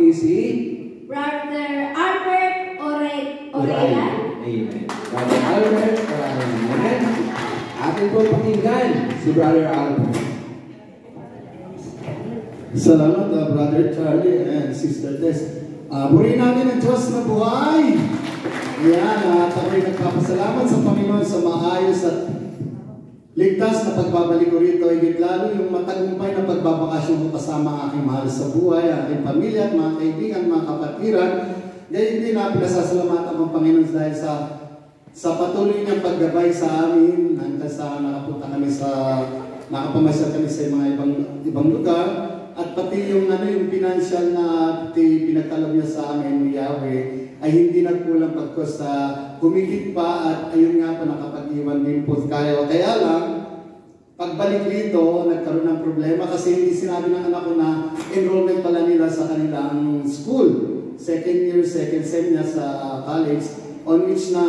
kundi si Brother Albert Orelan. Amen. Brother Albert Orelan. Amen. Atin po pakinggan si Brother Albert. Salamat, Brother Charlie and Sister Tess. Purihin natin ang Diyos na buhay. Ayan, ako'y nagpapasalamat sa Panginoon sa maayos at ligtas na pagbabalik ko rito. Higit lalo yung matagumpay na pagbabakasyon ko kasama ang aking mahal sa buhay, aking pamilya at mga kaibigan, mga kapatiran. Gayon din na pinasasalamatan ang Panginoon dahil sa patuloy niyang paggabay sa amin hanggang sa nakapamasyal kami sa mga ibang lugar. At pati yung financial na pinagkaloob niya sa amin ni Yahweh ay hindi nagkulang pagkos sa humigit pa at ayun nga po nakapag-iwan din po kayo. Kaya lang, pagbalik dito, nagkaroon ng problema kasi hindi sinabi ng anak ko na enrollment pala nila sa kanilang school. Second year, second sem niya sa college, on which na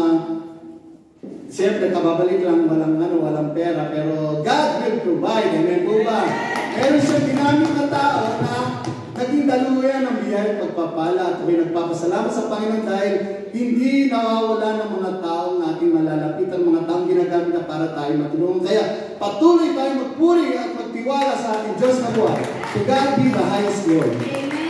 siyempre, kababalik lang, walang pera, pero God will provide. Amen po ba? Meron siyang ginamit na tao na naging daluyan ng biyaya at pagpapala. At kami nagpapasalamat sa Panginoon dahil hindi nawawala ng mga taong ating malalapitan, mga taong ginagamit na para tayo matulungan. Kaya patuloy tayo magpuri at magtiwala sa ating Diyos na buhay. To God be the highest glory. Amen.